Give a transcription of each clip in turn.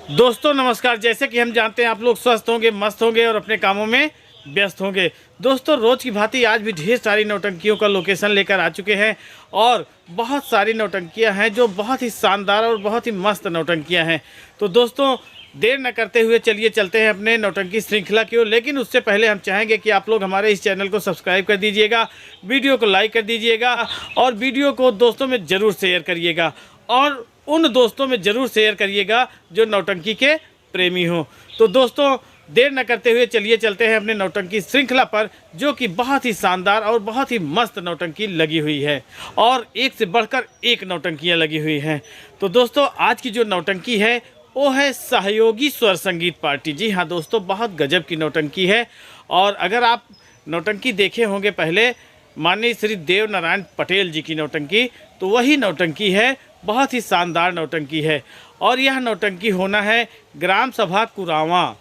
दोस्तों नमस्कार। जैसे कि हम जानते हैं आप लोग स्वस्थ होंगे, मस्त होंगे और अपने कामों में व्यस्त होंगे। दोस्तों रोज़ की भांति आज भी ढेर सारी नौटंकियों का लोकेशन लेकर आ चुके हैं और बहुत सारी नौटंकियां हैं जो बहुत ही शानदार और बहुत ही मस्त नौटंकियां हैं। तो दोस्तों देर न करते हुए चलिए चलते हैं अपने नौटंकी श्रृंखला की ओर। लेकिन उससे पहले हम चाहेंगे कि आप लोग हमारे इस चैनल को सब्सक्राइब कर दीजिएगा, वीडियो को लाइक कर दीजिएगा और वीडियो को दोस्तों में ज़रूर शेयर करिएगा और उन दोस्तों में ज़रूर शेयर करिएगा जो नौटंकी के प्रेमी हो। तो दोस्तों देर न करते हुए चलिए चलते हैं अपने नौटंकी श्रृंखला पर, जो कि बहुत ही शानदार और बहुत ही मस्त नौटंकी लगी हुई है और एक से बढ़कर एक नौटंकियां लगी हुई हैं। तो दोस्तों आज की जो नौटंकी है वो है सहयोगी स्वर संगीत पार्टी। जी हाँ दोस्तों, बहुत गजब की नौटंकी है। और अगर आप नौटंकी देखे होंगे पहले माननीय श्री देव नारायण पटेल जी की नौटंकी, तो वही नौटंकी है, बहुत ही शानदार नौटंकी है। और यह नौटंकी होना है ग्राम सभा कुरावा,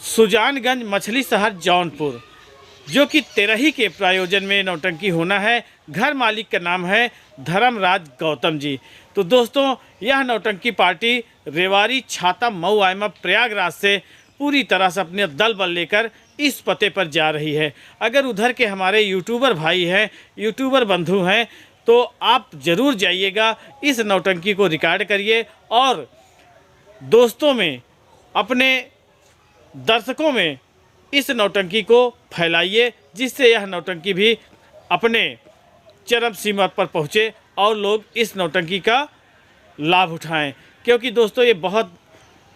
सुजानगंज, मछली शहर, जौनपुर, जो कि तेरही के प्रायोजन में नौटंकी होना है। घर मालिक का नाम है धर्मराज गौतम जी। तो दोस्तों यह नौटंकी पार्टी रेवाड़ी, छाता, मऊ, आयमा, प्रयागराज से पूरी तरह से अपने दल बल लेकर इस पते पर जा रही है। अगर उधर के हमारे यूट्यूबर भाई हैं, यूट्यूबर बंधु हैं, तो आप ज़रूर जाइएगा, इस नौटंकी को रिकॉर्ड करिए और दोस्तों में, अपने दर्शकों में इस नौटंकी को फैलाइए, जिससे यह नौटंकी भी अपने चरम सीमा पर पहुँचे और लोग इस नौटंकी का लाभ उठाएं। क्योंकि दोस्तों ये बहुत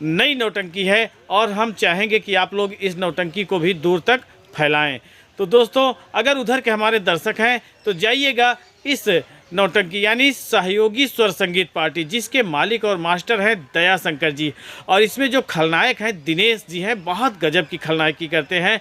नई नौटंकी है और हम चाहेंगे कि आप लोग इस नौटंकी को भी दूर तक फैलाएं। तो दोस्तों अगर उधर के हमारे दर्शक हैं तो जाइएगा इस नौटंकी यानी सहयोगी स्वर संगीत पार्टी, जिसके मालिक और मास्टर हैं दया शंकर जी, और इसमें जो खलनायक हैं दिनेश जी हैं, बहुत गजब की खलनायकी करते हैं।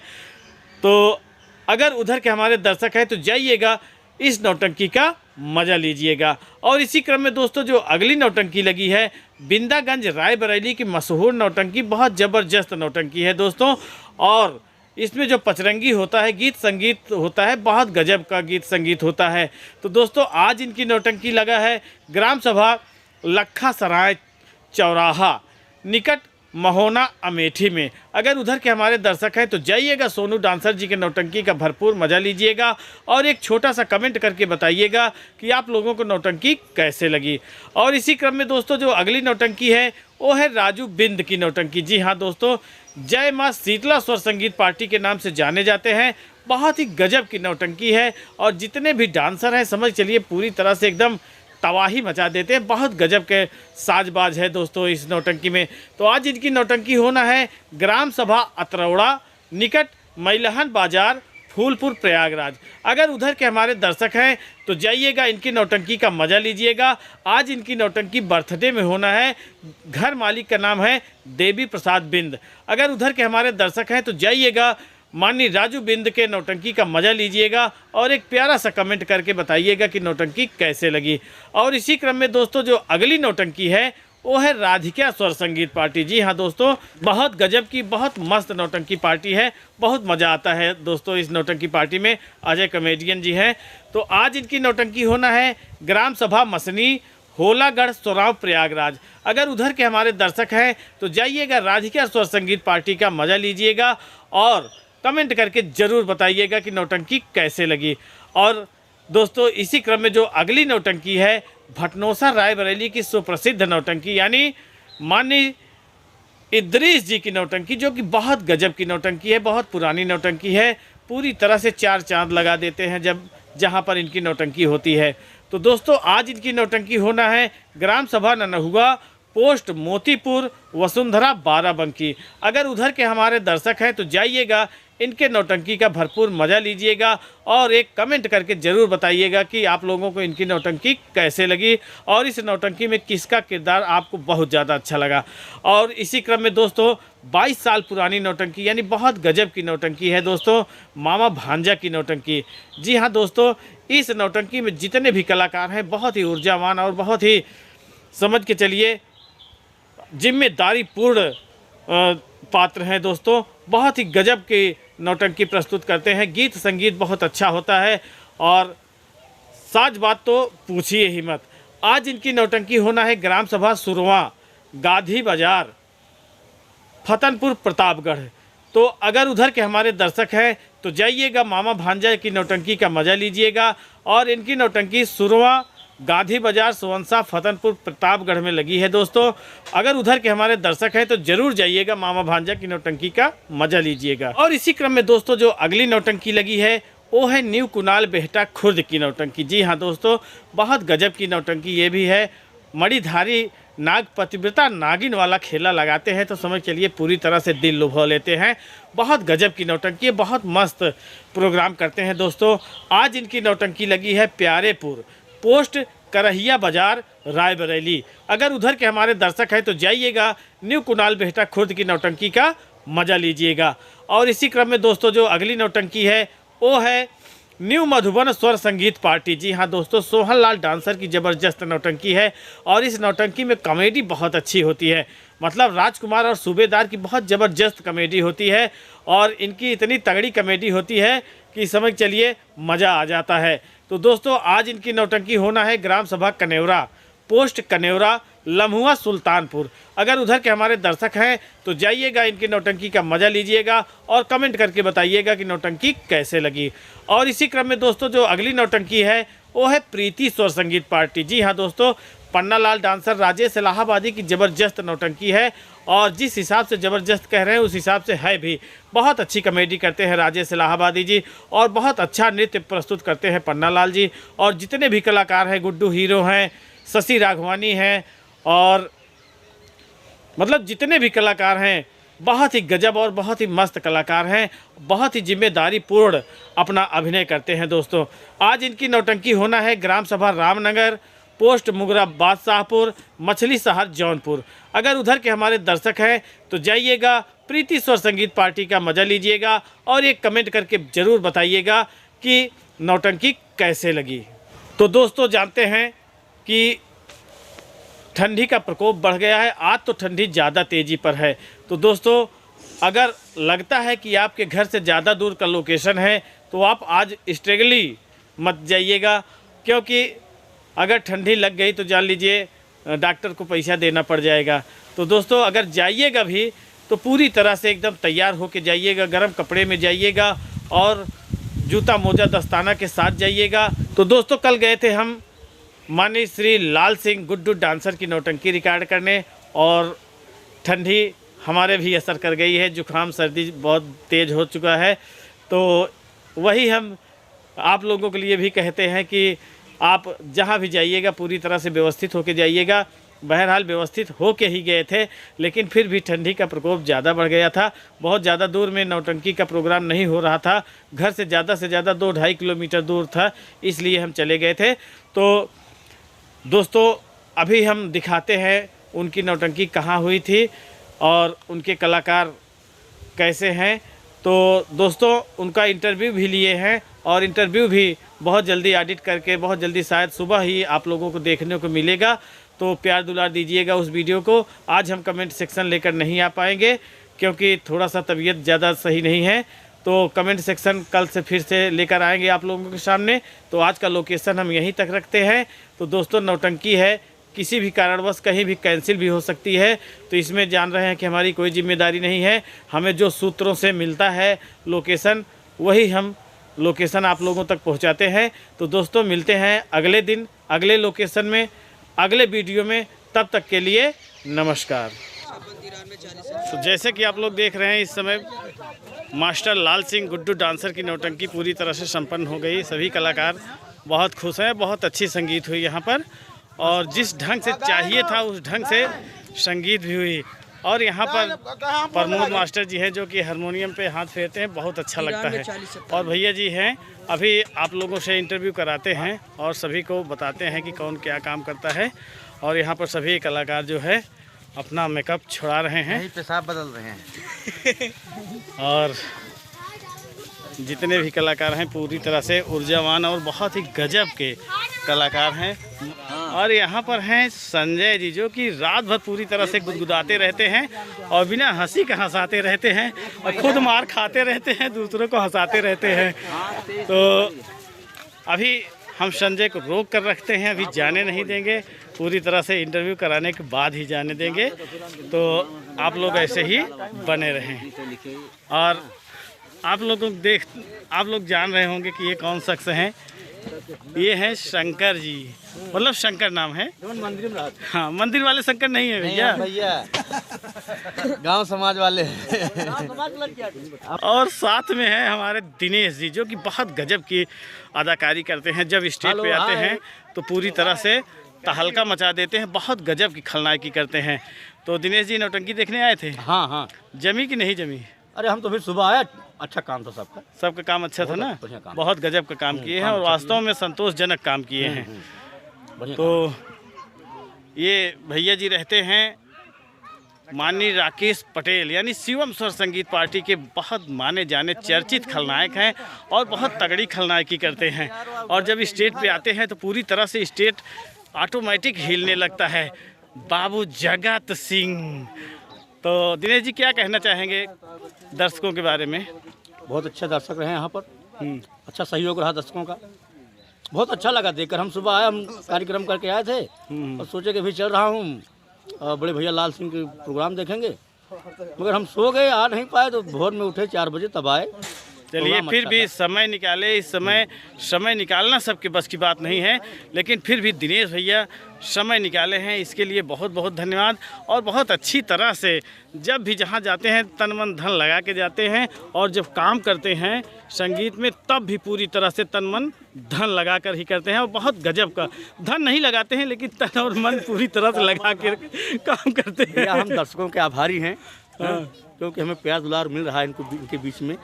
तो अगर उधर के हमारे दर्शक हैं तो जाइएगा, इस नौटंकी का मज़ा लीजिएगा। और इसी क्रम में दोस्तों जो अगली नौटंकी लगी है बिंदागंज रायबरेली की मशहूर नौटंकी, बहुत ज़बरदस्त नौटंकी है दोस्तों। और इसमें जो पचरंगी होता है, गीत संगीत होता है, बहुत गजब का गीत संगीत होता है। तो दोस्तों आज इनकी नौटंकी लगा है ग्राम सभा लखा सराय चौराहा निकट महोना अमेठी में। अगर उधर के हमारे दर्शक हैं तो जाइएगा, सोनू डांसर जी के नौटंकी का भरपूर मज़ा लीजिएगा और एक छोटा सा कमेंट करके बताइएगा कि आप लोगों को नौटंकी कैसे लगी। और इसी क्रम में दोस्तों जो अगली नौटंकी है वो है राजू बिंद की नौटंकी। जी हाँ दोस्तों, जय माँ शीतला स्वर संगीत पार्टी के नाम से जाने जाते हैं। बहुत ही गजब की नौटंकी है और जितने भी डांसर हैं समझ चलिए पूरी तरह से एकदम तबाही मचा देते हैं। बहुत गजब के साजबाज है दोस्तों इस नौटंकी में। तो आज इनकी नौटंकी होना है ग्राम सभा अतरौड़ा निकट मैलहन बाजार, फूलपुर, प्रयागराज। अगर उधर के हमारे दर्शक हैं तो जाइएगा, इनकी नौटंकी का मज़ा लीजिएगा। आज इनकी नौटंकी बर्थडे में होना है। घर मालिक का नाम है देवी प्रसाद बिंद। अगर उधर के हमारे दर्शक हैं तो जाइएगा, माननीय राजू बिंद के नौटंकी का मज़ा लीजिएगा और एक प्यारा सा कमेंट करके बताइएगा कि नौटंकी कैसे लगी। और इसी क्रम में दोस्तों जो अगली नौटंकी है वो है राधिका स्वर संगीत पार्टी। जी हाँ दोस्तों, बहुत गजब की, बहुत मस्त नौटंकी पार्टी है, बहुत मज़ा आता है दोस्तों इस नौटंकी पार्टी में। अजय कॉमेडियन जी हैं। तो आज इनकी नौटंकी होना है ग्राम सभा मसनी, होलागढ़, सोराव, प्रयागराज। अगर उधर के हमारे दर्शक हैं तो जाइएगा, राधिका स्वर संगीत पार्टी का मज़ा लीजिएगा और कमेंट करके ज़रूर बताइएगा कि नौटंकी कैसे लगी। और दोस्तों इसी क्रम में जो अगली नौटंकी है भटनोसा रायबरेली की सुप्रसिद्ध नौटंकी यानी माननीय इद्रीस जी की नौटंकी, जो कि बहुत गजब की नौटंकी है, बहुत पुरानी नौटंकी है, पूरी तरह से चार चांद लगा देते हैं जब जहां पर इनकी नौटंकी होती है। तो दोस्तों आज इनकी नौटंकी होना है ग्राम सभा ननहुआ, पोस्ट मोतीपुर, वसुंधरा, बाराबंकी। अगर उधर के हमारे दर्शक हैं तो जाइएगा, इनके नौटंकी का भरपूर मज़ा लीजिएगा और एक कमेंट करके ज़रूर बताइएगा कि आप लोगों को इनकी नौटंकी कैसे लगी और इस नौटंकी में किसका किरदार आपको बहुत ज़्यादा अच्छा लगा। और इसी क्रम में दोस्तों 22 साल पुरानी नौटंकी यानी बहुत गजब की नौटंकी है दोस्तों, मामा भांजा की नौटंकी। जी हाँ दोस्तों, इस नौटंकी में जितने भी कलाकार हैं बहुत ही ऊर्जावान और बहुत ही समझ के चलिए जिम्मेदारी पूर्ण पात्र हैं दोस्तों। बहुत ही गजब की नौटंकी प्रस्तुत करते हैं, गीत संगीत बहुत अच्छा होता है और साज बात तो पूछिए ही मत। आज इनकी नौटंकी होना है ग्राम सभा सुरवा, गाधी बाजार, फतनपुर प्रतापगढ़। तो अगर उधर के हमारे दर्शक हैं तो जाइएगा, मामा भांजा की नौटंकी का मज़ा लीजिएगा। और इनकी नौटंकी सुरवा गांधी बाजार सुवंसा फतनपुर प्रतापगढ़ में लगी है दोस्तों। अगर उधर के हमारे दर्शक हैं तो जरूर जाइएगा, मामा भांजा की नौटंकी का मज़ा लीजिएगा। और इसी क्रम में दोस्तों जो अगली नौटंकी लगी है वो है न्यू कुणाल बेहटा खुर्द की नौटंकी। जी हाँ दोस्तों, बहुत गजब की नौटंकी ये भी है। मणिधारी नाग पतिव्रता नागिन वाला खेला लगाते हैं तो समझ चलिए पूरी तरह से दिल लुभा लेते हैं। बहुत गजब की नौटंकी है, बहुत मस्त प्रोग्राम करते हैं दोस्तों। आज इनकी नौटंकी लगी है प्यारेपुर, पोस्ट करहिया बाजार, रायबरेली। अगर उधर के हमारे दर्शक हैं तो जाइएगा, न्यू कुणाल बेहटा खुर्द की नौटंकी का मज़ा लीजिएगा। और इसी क्रम में दोस्तों जो अगली नौटंकी है वो है न्यू मधुबन स्वर संगीत पार्टी। जी हाँ दोस्तों, सोहन लाल डांसर की ज़बरदस्त नौटंकी है। और इस नौटंकी में कॉमेडी बहुत अच्छी होती है, मतलब राजकुमार और सूबेदार की बहुत ज़बरदस्त कॉमेडी होती है। और इनकी इतनी तगड़ी कॉमेडी होती है कि समझ चलिए मज़ा आ जाता है। तो दोस्तों आज इनकी नौटंकी होना है ग्राम सभा कनेवरा, पोस्ट कनेवरा, लम्हुआ सुल्तानपुर। अगर उधर के हमारे दर्शक हैं तो जाइएगा, इनकी नौटंकी का मज़ा लीजिएगा और कमेंट करके बताइएगा कि नौटंकी कैसे लगी। और इसी क्रम में दोस्तों जो अगली नौटंकी है वो है प्रीति स्वर संगीत पार्टी। जी हाँ दोस्तों, पन्नालाल डांसर राजेश इलाहाबादी की ज़बरदस्त नौटंकी है। और जिस हिसाब से ज़बरदस्त कह रहे हैं उस हिसाब से है भी। बहुत अच्छी कॉमेडी करते हैं राजेश इलाहाबादी जी और बहुत अच्छा नृत्य प्रस्तुत करते हैं पन्नालाल जी। और जितने भी कलाकार हैं, गुड्डू हीरो हैं, शशि राघवानी हैं, और मतलब जितने भी कलाकार हैं बहुत ही गजब और बहुत ही मस्त कलाकार हैं। बहुत ही जिम्मेदारी पूर्ण अपना अभिनय करते हैं दोस्तों। आज इनकी नौटंकी होना है ग्राम सभा रामनगर, पोस्ट मुगरा बादशाहपुर, मछली शहर जौनपुर। अगर उधर के हमारे दर्शक हैं तो जाइएगा, प्रीति स्वर संगीत पार्टी का मज़ा लीजिएगा और एक कमेंट करके ज़रूर बताइएगा कि नौटंकी कैसे लगी। तो दोस्तों जानते हैं कि ठंडी का प्रकोप बढ़ गया है, आज तो ठंडी ज़्यादा तेज़ी पर है। तो दोस्तों अगर लगता है कि आपके घर से ज़्यादा दूर का लोकेशन है तो आप आज स्ट्रेगली मत जाइएगा, क्योंकि अगर ठंडी लग गई तो जान लीजिए डॉक्टर को पैसा देना पड़ जाएगा। तो दोस्तों अगर जाइएगा भी तो पूरी तरह से एकदम तैयार होके जाइएगा, गर्म कपड़े में जाइएगा और जूता मोजा दस्ताना के साथ जाइएगा। तो दोस्तों कल गए थे हम माननीय श्री लाल सिंह गुड्डू डांसर की नौटंकी रिकॉर्ड करने और ठंडी हमारे भी असर कर गई है, जुकाम सर्दी बहुत तेज़ हो चुका है। तो वही हम आप लोगों के लिए भी कहते हैं कि आप जहां भी जाइएगा पूरी तरह से व्यवस्थित होके जाइएगा। बहरहाल व्यवस्थित होके ही गए थे, लेकिन फिर भी ठंडी का प्रकोप ज़्यादा बढ़ गया था। बहुत ज़्यादा दूर में नौटंकी का प्रोग्राम नहीं हो रहा था, घर से ज़्यादा 2-2.5 किलोमीटर दूर था, इसलिए हम चले गए थे। तो दोस्तों अभी हम दिखाते हैं उनकी नौटंकी कहाँ हुई थी और उनके कलाकार कैसे हैं। तो दोस्तों उनका इंटरव्यू भी लिए हैं और इंटरव्यू भी बहुत जल्दी एडिट करके बहुत जल्दी शायद सुबह ही आप लोगों को देखने को मिलेगा। तो प्यार दुलार दीजिएगा उस वीडियो को। आज हम कमेंट सेक्शन लेकर नहीं आ पाएंगे क्योंकि थोड़ा सा तबीयत ज़्यादा सही नहीं है। तो कमेंट सेक्शन कल से फिर से लेकर आएंगे आप लोगों के सामने। तो आज का लोकेशन हम यहीं तक रखते हैं। तो दोस्तों नौटंकी है, किसी भी कारणवश कहीं भी कैंसिल भी हो सकती है, तो इसमें जान रहे हैं कि हमारी कोई जिम्मेदारी नहीं है। हमें जो सूत्रों से मिलता है लोकेशन, वही हम लोकेशन आप लोगों तक पहुंचाते हैं। तो दोस्तों मिलते हैं अगले दिन अगले लोकेशन में अगले वीडियो में, तब तक के लिए नमस्कार। तो जैसे कि आप लोग देख रहे हैं इस समय मास्टर लाल सिंह गुड्डू डांसर की नौटंकी पूरी तरह से संपन्न हो गई। सभी कलाकार बहुत खुश हैं, बहुत अच्छी संगीत हुई यहाँ पर और जिस ढंग से चाहिए था उस ढंग से संगीत भी हुई। और यहाँ पर प्रमोद मास्टर जी हैं जो कि हारमोनियम पे हाथ फेरते हैं, बहुत अच्छा लगता है। और भैया जी हैं, अभी आप लोगों से इंटरव्यू कराते हैं और सभी को बताते हैं कि कौन क्या काम करता है। और यहाँ पर सभी कलाकार जो है अपना मेकअप छुड़ा रहे हैं, पेशाब बदल रहे हैं और जितने भी कलाकार हैं पूरी तरह से ऊर्जावान और बहुत ही गजब के कलाकार हैं। और यहाँ पर हैं संजय जी जो कि रात भर पूरी तरह से गुदगुदाते रहते हैं और बिना हंसी के हंसाते रहते हैं और खुद मार खाते रहते हैं, दूसरों को हंसाते रहते हैं। तो अभी हम संजय को रोक कर रखते हैं, अभी जाने नहीं देंगे, पूरी तरह से इंटरव्यू कराने के बाद ही जाने देंगे। तो आप लोग ऐसे ही बने रहें। और आप लोग जान रहे होंगे कि ये कौन शख्स हैं। ये हैं शंकर जी, मतलब शंकर नाम है। मंदिर में हाँ, मंदिर वाले शंकर नहीं है भैया, गांव समाज वाले। और साथ में है हमारे दिनेश जी, जो कि बहुत गजब की अदाकारी करते हैं। जब स्टेज पे आते हैं तो पूरी तरह से तहलका मचा देते हैं, बहुत गजब की खलनायकी करते हैं। तो दिनेश जी नौटंकी देखने आए थे? हाँ हाँ। जमी कि नहीं जमी? अरे हम तो फिर सुबह आया, अच्छा काम था सबका काम अच्छा था ना, बहुत गजब का काम किए हैं और वास्तव में संतोषजनक काम किए हैं। तो ये भैया जी रहते हैं माननीय राकेश पटेल, यानी शिवम स्वर संगीत पार्टी के बहुत माने जाने चर्चित खलनायक हैं और बहुत तगड़ी खलनायकी करते हैं। और जब स्टेज पे आते हैं तो पूरी तरह से स्टेज ऑटोमेटिक हिलने लगता है। बाबू जगत सिंह। तो दिनेश जी क्या कहना चाहेंगे दर्शकों के बारे में? बहुत अच्छे दर्शक रहे यहाँ पर, अच्छा सहयोग रहा दर्शकों का, बहुत अच्छा लगा देखकर। हम सुबह आए, हम कार्यक्रम करके आए थे और सोचे कि भी चल रहा हूँ बड़े भैया लाल सिंह के प्रोग्राम देखेंगे, मगर हम सो गए, आ नहीं पाए। तो भोर में उठे 4 बजे तब आए। चलिए, फिर भी समय निकाले। इस समय निकालना सबके बस की बात नहीं है, लेकिन फिर भी दिनेश भैया समय निकाले हैं, इसके लिए बहुत बहुत धन्यवाद। और बहुत अच्छी तरह से जब भी जहाँ जाते हैं तन मन धन लगा के जाते हैं, और जब काम करते हैं संगीत में तब भी पूरी तरह से तन मन धन लगा कर ही करते हैं। और बहुत गजब का धन नहीं लगाते हैं, लेकिन तन और मन पूरी तरह से लगा कर काम करते हैं। हम दर्शकों के आभारी हैं, क्योंकि हमें प्यार दुलार मिल रहा है इनके बीच में।